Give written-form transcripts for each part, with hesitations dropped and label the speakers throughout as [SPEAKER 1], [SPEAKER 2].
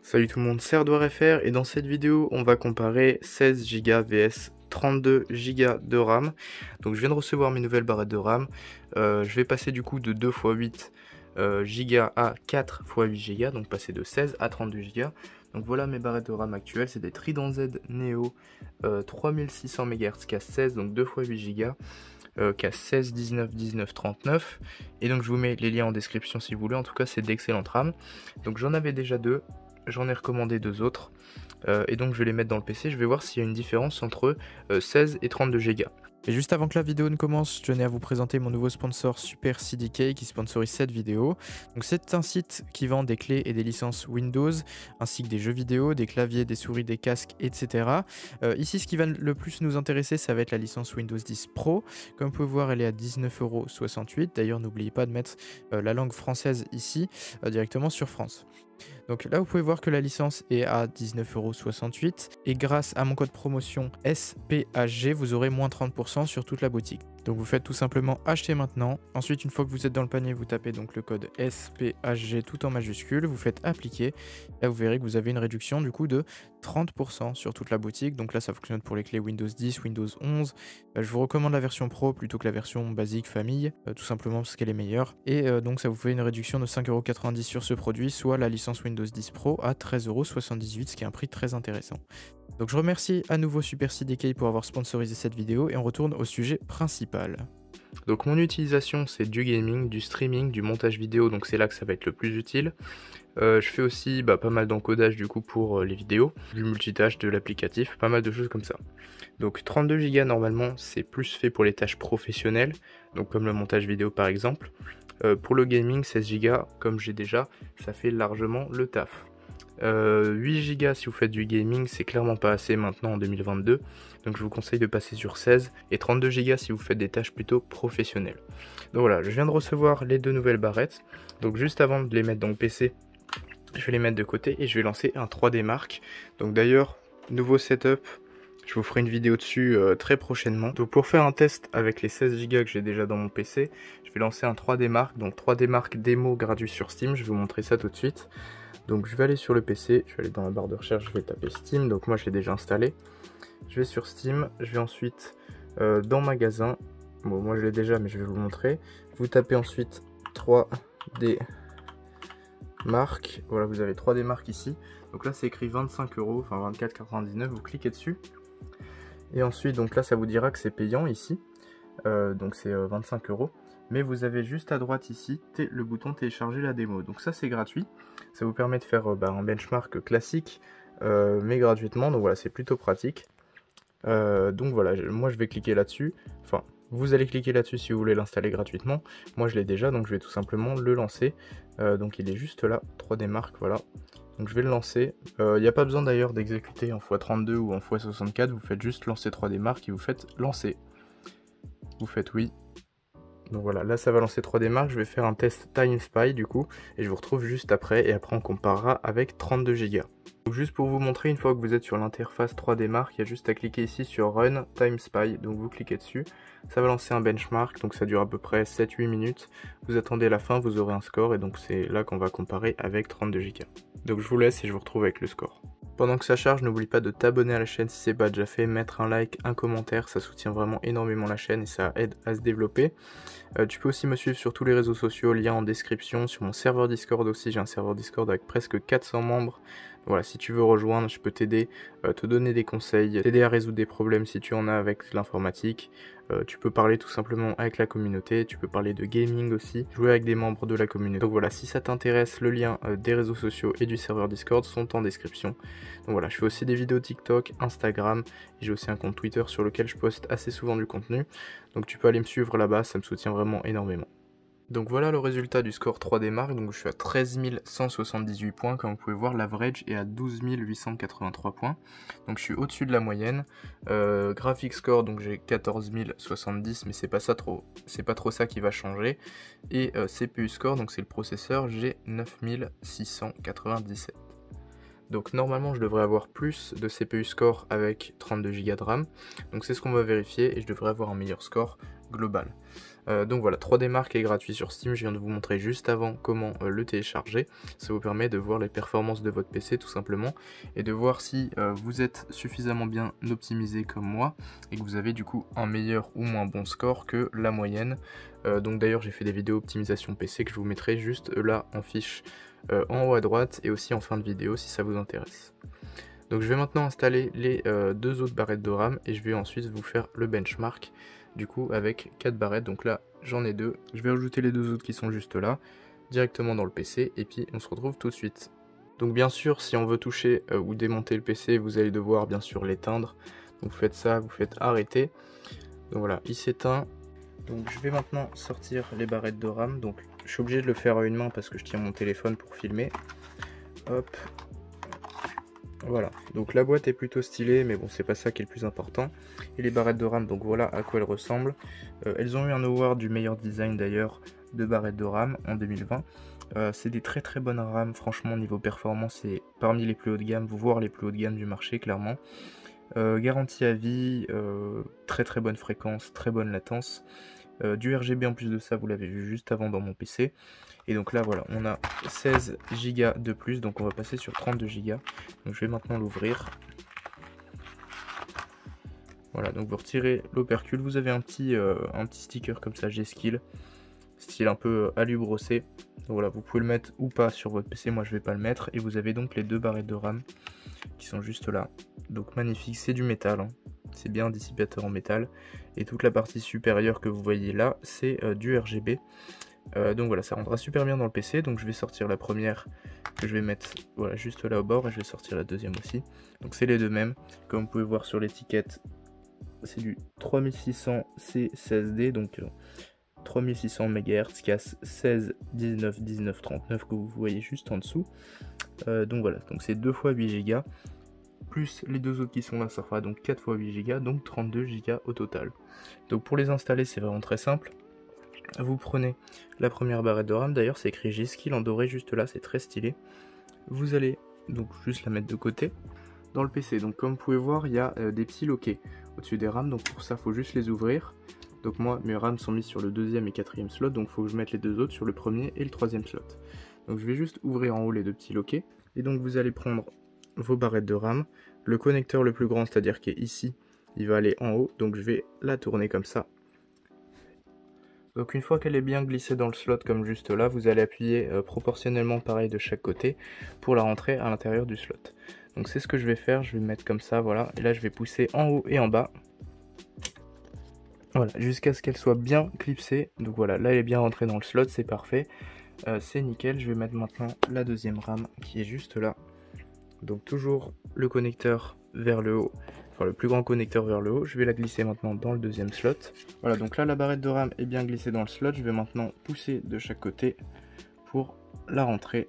[SPEAKER 1] Salut tout le monde, c'est Hardware.fr et dans cette vidéo on va comparer 16 Go vs 32 Go de RAM. Donc je viens de recevoir mes nouvelles barrettes de RAM. Je vais passer du coup de 2 x 8 Go à 4 x 8 Go, donc passer de 16 à 32 Go. Donc voilà mes barrettes de RAM actuelles, c'est des Trident Z Neo 3600 MHz casse 16, donc 2 x 8 Go. Casse 16, 19, 19, 39. Et donc je vous mets les liens en description si vous voulez. En tout cas c'est d'excellentes RAM. Donc j'en avais déjà deux. J'en ai recommandé deux autres. Et donc je vais les mettre dans le PC. Je vais voir s'il y a une différence entre 16 et 32 Go. Et juste avant que la vidéo ne commence, je tenais à vous présenter mon nouveau sponsor Super CDK qui sponsorise cette vidéo. Donc c'est un site qui vend des clés et des licences Windows, ainsi que des jeux vidéo, des claviers, des souris, des casques, etc. Ici, ce qui va le plus nous intéresser, ça va être la licence Windows 10 Pro. Comme vous pouvez voir, elle est à 19,68 €. D'ailleurs, n'oubliez pas de mettre la langue française ici, directement sur France. Donc là, vous pouvez voir que la licence est à 19,68 € et grâce à mon code promotion SPHG, vous aurez moins 30% sur toute la boutique. Donc vous faites tout simplement acheter maintenant. Ensuite, une fois que vous êtes dans le panier, vous tapez donc le code SPHG tout en majuscule, vous faites appliquer. Et là, vous verrez que vous avez une réduction du coup de 30% sur toute la boutique. Donc là, ça fonctionne pour les clés Windows 10, Windows 11. Je vous recommande la version Pro plutôt que la version basique famille, tout simplement parce qu'elle est meilleure. Et donc ça vous fait une réduction de 5,90 € sur ce produit, soit la licence Windows 10 Pro à 13,78 €, ce qui est un prix très intéressant. Donc je remercie à nouveau Super CDK pour avoir sponsorisé cette vidéo et on retourne au sujet principal. Donc mon utilisation c'est du gaming, du streaming, du montage vidéo, donc c'est là que ça va être le plus utile. Je fais aussi pas mal d'encodage du coup pour les vidéos, du multitâche, de l'applicatif, pas mal de choses comme ça. Donc 32 Go normalement c'est plus fait pour les tâches professionnelles, donc comme le montage vidéo par exemple. Pour le gaming 16 Go comme j'ai déjà, ça fait largement le taf. 8 Go si vous faites du gaming, c'est clairement pas assez maintenant en 2022, donc je vous conseille de passer sur 16, et 32 Go si vous faites des tâches plutôt professionnelles. Donc voilà, je viens de recevoir les deux nouvelles barrettes, donc juste avant de les mettre dans le PC, je vais les mettre de côté et je vais lancer un 3D Mark. Donc d'ailleurs, nouveau setup, je vous ferai une vidéo dessus très prochainement. Donc pour faire un test avec les 16 Go que j'ai déjà dans mon PC, je vais lancer un 3D Mark, donc 3D Mark démo gratuit sur Steam, je vais vous montrer ça tout de suite. Donc je vais aller sur le PC, je vais aller dans la barre de recherche, je vais taper Steam, donc moi je l'ai déjà installé. Je vais sur Steam, je vais ensuite dans Magasin, bon moi je l'ai déjà mais je vais vous montrer. Vous tapez ensuite 3D Mark, voilà vous avez 3D Mark ici. Donc là c'est écrit 25 €, enfin 24,99 €, vous cliquez dessus. Et ensuite donc là ça vous dira que c'est payant ici, donc c'est 25 €. Mais vous avez juste à droite ici le bouton télécharger la démo, donc ça c'est gratuit, ça vous permet de faire un benchmark classique mais gratuitement, donc voilà c'est plutôt pratique. Donc voilà, moi je vais cliquer là-dessus, enfin vous allez cliquer là-dessus si vous voulez l'installer gratuitement, moi je l'ai déjà donc je vais tout simplement le lancer, donc il est juste là, 3D Mark, voilà. Donc je vais le lancer, il n'y a pas besoin d'ailleurs d'exécuter en x32 ou en x64, vous faites juste lancer 3D Mark et vous faites lancer. Vous faites oui. Donc voilà, là ça va lancer 3D Mark, je vais faire un test Time Spy du coup, et je vous retrouve juste après, et après on comparera avec 32 Go. Donc juste pour vous montrer, une fois que vous êtes sur l'interface 3D Mark, il y a juste à cliquer ici sur Run Time Spy, donc vous cliquez dessus, ça va lancer un benchmark, donc ça dure à peu près 7-8 minutes, vous attendez la fin, vous aurez un score, et donc c'est là qu'on va comparer avec 32 Go. Donc je vous laisse et je vous retrouve avec le score. Pendant que ça charge, n'oublie pas de t'abonner à la chaîne si c'est pas déjà fait, mettre un like, un commentaire, ça soutient vraiment énormément la chaîne et ça aide à se développer. Tu peux aussi me suivre sur tous les réseaux sociaux, lien en description, sur mon serveur Discord aussi, j'ai un serveur Discord avec presque 400 membres. Voilà, si tu veux rejoindre, je peux t'aider, te donner des conseils, t'aider à résoudre des problèmes si tu en as avec l'informatique. Tu peux parler tout simplement avec la communauté, tu peux parler de gaming aussi, jouer avec des membres de la communauté. Donc voilà, si ça t'intéresse, le lien des réseaux sociaux et du serveur Discord sont en description. Donc voilà, je fais aussi des vidéos TikTok, Instagram, et j'ai aussi un compte Twitter sur lequel je poste assez souvent du contenu. Donc tu peux aller me suivre là-bas, ça me soutient vraiment énormément. Donc voilà le résultat du score 3D Mark, donc je suis à 13 178 points, comme vous pouvez voir l'average est à 12 883 points, donc je suis au-dessus de la moyenne. Graphic score, donc j'ai 14 070, mais c'est pas trop ça qui va changer, et CPU score, donc c'est le processeur, j'ai 9 697. Donc normalement je devrais avoir plus de CPU score avec 32 Go de RAM, donc c'est ce qu'on va vérifier et je devrais avoir un meilleur score global. Donc voilà, 3D Mark est gratuit sur Steam, je viens de vous montrer juste avant comment le télécharger. Ça vous permet de voir les performances de votre PC tout simplement, et de voir si vous êtes suffisamment bien optimisé comme moi, et que vous avez du coup un meilleur ou moins bon score que la moyenne. Donc d'ailleurs j'ai fait des vidéos optimisation PC que je vous mettrai juste là en fiche en haut à droite, et aussi en fin de vidéo si ça vous intéresse. Donc je vais maintenant installer les deux autres barrettes de RAM, et je vais ensuite vous faire le benchmark du coup avec 4 barrettes. Donc là j'en ai 2, je vais ajouter les 2 autres qui sont juste là directement dans le PC, et puis on se retrouve tout de suite. Donc bien sûr, si on veut toucher ou démonter le PC, vous allez devoir bien sûr l'éteindre. Donc vous faites ça, vous faites arrêter. Donc voilà, il s'éteint. Donc je vais maintenant sortir les barrettes de RAM. Donc je suis obligé de le faire à une main parce que je tiens mon téléphone pour filmer. Hop. Voilà, donc la boîte est plutôt stylée, mais bon, c'est pas ça qui est le plus important. Et les barrettes de RAM, donc voilà à quoi elles ressemblent. Elles ont eu un award du meilleur design d'ailleurs de barrettes de RAM en 2020. C'est des très très bonnes RAM, franchement niveau performance c'est parmi les plus haut de gamme, voire les plus haut de gamme du marché clairement. Garantie à vie, très très bonne fréquence, très bonne latence. Du RGB en plus de ça, vous l'avez vu juste avant dans mon PC. Et donc là voilà, on a 16 Go de plus, donc on va passer sur 32 Go. Donc je vais maintenant l'ouvrir. Voilà, donc vous retirez l'opercule, vous avez un petit sticker comme ça, G-Skill, style un peu alu brossé. Donc voilà, vous pouvez le mettre ou pas sur votre PC, moi je vais pas le mettre. Et vous avez donc les deux barrettes de RAM qui sont juste là. Donc magnifique, c'est du métal, hein. C'est bien un dissipateur en métal. Et toute la partie supérieure que vous voyez là, c'est du RGB. Donc voilà, ça rendra super bien dans le PC. Donc je vais sortir la première que je vais mettre voilà, juste là au bord, et je vais sortir la deuxième aussi. Donc c'est les deux mêmes. Comme vous pouvez voir sur l'étiquette, c'est du 3600 C16D, donc 3600 MHz, casse 16 19 19 39 que vous voyez juste en dessous. Donc voilà, donc c'est 2 fois 8 Go. Plus les deux autres qui sont là, ça fera donc 4 fois 8 Go, donc 32 Go au total. Donc pour les installer, c'est vraiment très simple. Vous prenez la première barrette de RAM, d'ailleurs c'est écrit G-Skill en doré juste là, c'est très stylé. Vous allez donc juste la mettre de côté dans le PC. Donc comme vous pouvez voir, il y a des petits loquets au-dessus des RAM, donc pour ça il faut juste les ouvrir. Donc moi mes RAM sont mis sur le deuxième et quatrième slot, donc il faut que je mette les deux autres sur le premier et le troisième slot. Donc je vais juste ouvrir en haut les deux petits loquets, et donc vous allez prendre vos barrettes de RAM, le connecteur le plus grand, c'est-à-dire qui est ici, il va aller en haut, donc je vais la tourner comme ça. Donc une fois qu'elle est bien glissée dans le slot comme juste là, vous allez appuyer proportionnellement pareil de chaque côté pour la rentrer à l'intérieur du slot. Donc c'est ce que je vais faire, je vais mettre comme ça, voilà, et là je vais pousser en haut et en bas. Voilà, jusqu'à ce qu'elle soit bien clipsée. Donc voilà, là elle est bien rentrée dans le slot, c'est parfait, c'est nickel. Je vais mettre maintenant la deuxième RAM qui est juste là. Donc toujours le connecteur vers le haut, enfin le plus grand connecteur vers le haut. Je vais la glisser maintenant dans le deuxième slot. Voilà, donc là la barrette de RAM est bien glissée dans le slot. Je vais maintenant pousser de chaque côté pour la rentrer.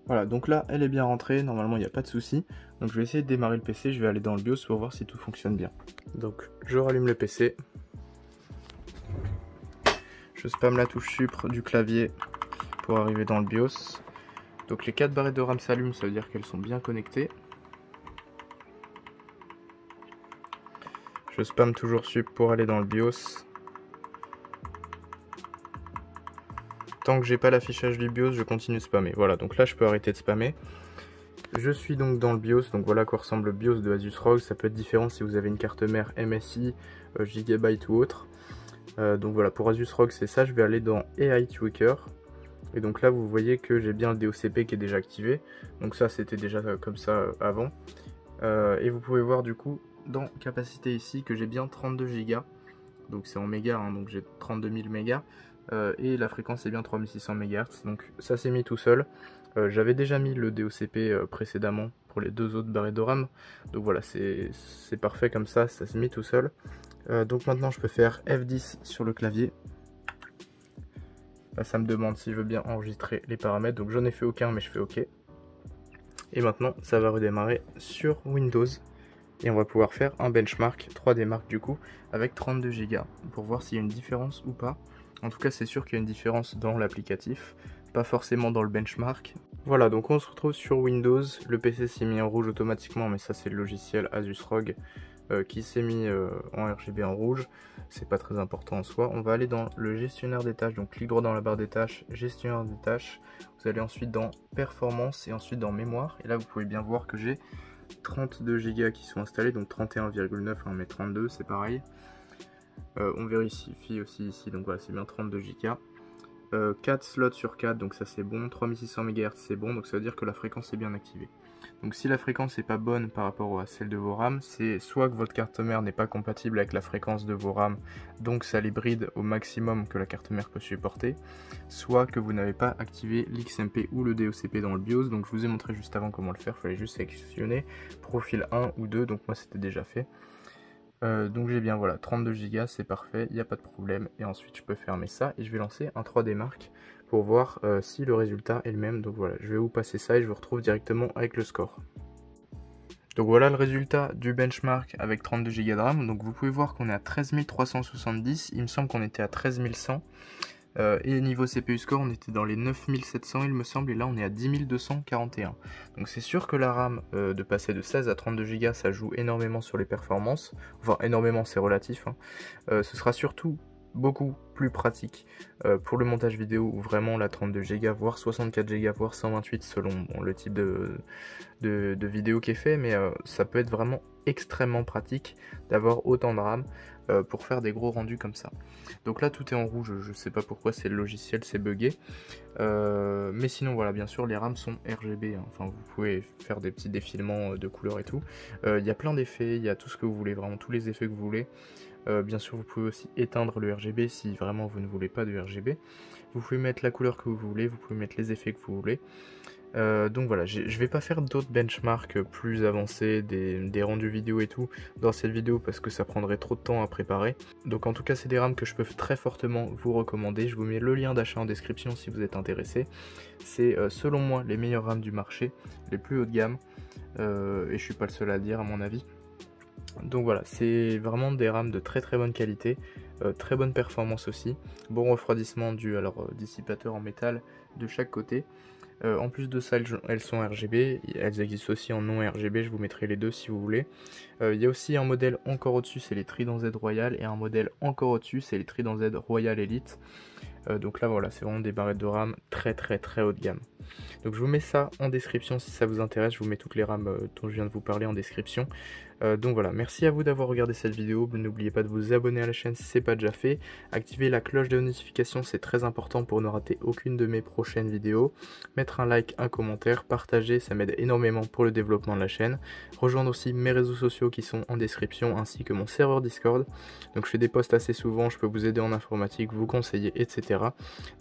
[SPEAKER 1] Voilà, donc là elle est bien rentrée, normalement il n'y a pas de souci. Donc je vais essayer de démarrer le PC, je vais aller dans le BIOS pour voir si tout fonctionne bien. Donc je rallume le PC. Je spamme la touche Supr du clavier pour arriver dans le BIOS. Donc les 4 barrettes de RAM s'allument, ça veut dire qu'elles sont bien connectées. Je spamme toujours Supr pour aller dans le BIOS. Tant que j'ai pas l'affichage du BIOS, je continue de spammer. Voilà, donc là je peux arrêter de spammer. Je suis donc dans le BIOS, donc voilà à quoi ressemble le BIOS de Asus ROG. Ça peut être différent si vous avez une carte mère MSI, Gigabyte ou autre. Donc voilà, pour Asus ROG c'est ça. Je vais aller dans AI Tweaker. Et donc là vous voyez que j'ai bien le DOCP qui est déjà activé. Donc ça c'était déjà comme ça avant. Et vous pouvez voir du coup dans capacité ici que j'ai bien 32 Go. Donc c'est en mégas, hein, donc j'ai 32 000 mégas. Et la fréquence est bien 3600 MHz. Donc ça s'est mis tout seul. J'avais déjà mis le DOCP précédemment pour les deux autres barrettes de RAM. Donc voilà, c'est parfait comme ça s'est mis tout seul. Donc maintenant je peux faire F10 sur le clavier. Là, ça me demande si je veux bien enregistrer les paramètres, donc j'en ai fait aucun mais je fais OK. Et maintenant ça va redémarrer sur Windows et on va pouvoir faire un benchmark 3D Mark du coup avec 32 Go pour voir s'il y a une différence ou pas. En tout cas c'est sûr qu'il y a une différence dans l'applicatif, pas forcément dans le benchmark. Voilà, donc on se retrouve sur Windows, le PC s'est mis en rouge automatiquement mais ça c'est le logiciel Asus ROG qui s'est mis en RGB en rouge. C'est pas très important en soi. On va aller dans le gestionnaire des tâches, donc clic droit dans la barre des tâches, gestionnaire des tâches. Vous allez ensuite dans performance et ensuite dans mémoire. Et là vous pouvez bien voir que j'ai 32 Go qui sont installés, donc 31,9 hein, mais 32 c'est pareil. On vérifie aussi ici, donc voilà c'est bien 32 Go. 4 slots sur 4, donc ça c'est bon. 3600 MHz c'est bon, donc ça veut dire que la fréquence est bien activée. Donc si la fréquence n'est pas bonne par rapport à celle de vos RAM, c'est soit que votre carte mère n'est pas compatible avec la fréquence de vos RAM, donc ça les bride au maximum que la carte mère peut supporter, soit que vous n'avez pas activé l'XMP ou le DOCP dans le BIOS. Donc je vous ai montré juste avant comment le faire, il fallait juste sélectionner profil 1 ou 2, donc moi c'était déjà fait. Donc j'ai bien voilà 32 Go, c'est parfait, il n'y a pas de problème. Et ensuite je peux fermer ça et je vais lancer un 3D Mark pour voir si le résultat est le même. Donc voilà, je vais vous passer ça et je vous retrouve directement avec le score. Donc voilà le résultat du benchmark avec 32 Go de RAM. Donc vous pouvez voir qu'on est à 13 370, il me semble qu'on était à 13 100. Et niveau CPU score, on était dans les 9700 il me semble, et là on est à 10 241. Donc c'est sûr que la RAM, de passer de 16 à 32 Go, ça joue énormément sur les performances. Enfin énormément, c'est relatif, hein. Ce sera surtout beaucoup plus pratique pour le montage vidéo, où vraiment la 32 Go, voire 64 Go, voire 128 selon le type de vidéo qui est fait, mais ça peut être vraiment extrêmement pratique d'avoir autant de RAM pour faire des gros rendus comme ça. Donc là tout est en rouge, je sais pas pourquoi, c'est le logiciel, c'est buggé. Mais sinon voilà, bien sûr les RAM sont RGB, hein. Enfin vous pouvez faire des petits défilements de couleurs et tout. Il y a plein d'effets, il y a tout ce que vous voulez, vraiment tous les effets que vous voulez. Bien sûr vous pouvez aussi éteindre le RGB si vraiment vous ne voulez pas de RGB. Vous pouvez mettre la couleur que vous voulez, vous pouvez mettre les effets que vous voulez. Donc voilà, je vais pas faire d'autres benchmarks plus avancés, des rendus vidéo et tout dans cette vidéo parce que ça prendrait trop de temps à préparer. Donc en tout cas c'est des RAM que je peux très fortement vous recommander. Je vous mets le lien d'achat en description si vous êtes intéressé. C'est selon moi les meilleures RAM du marché, les plus haut de gamme, et je suis pas le seul à le dire à mon avis. Donc voilà, c'est vraiment des RAM de très bonne qualité, très bonne performance aussi, bon refroidissement dû à leur dissipateur en métal de chaque côté. En plus de ça, elles sont RGB, elles existent aussi en non RGB, je vous mettrai les deux si vous voulez. Il y a aussi un modèle encore au-dessus, c'est les Trident Z Royal, et un modèle encore au-dessus, c'est les Trident Z Royal Elite. Donc là voilà, c'est vraiment des barrettes de RAM très haut de gamme. Donc je vous mets ça en description si ça vous intéresse, je vous mets toutes les RAM dont je viens de vous parler en description. Donc voilà, merci à vous d'avoir regardé cette vidéo, n'oubliez pas de vous abonner à la chaîne si ce n'est pas déjà fait, activer la cloche de notification, c'est très important pour ne rater aucune de mes prochaines vidéos, mettre un like, un commentaire, partager, ça m'aide énormément pour le développement de la chaîne, rejoindre aussi mes réseaux sociaux qui sont en description ainsi que mon serveur Discord. Donc je fais des posts assez souvent, je peux vous aider en informatique, vous conseiller, etc.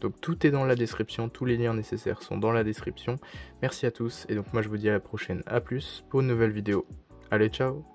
[SPEAKER 1] Donc tout est dans la description, tous les liens nécessaires sont dans la description. Merci à tous et donc moi je vous dis à la prochaine, à plus pour une nouvelle vidéo. Allez, ciao!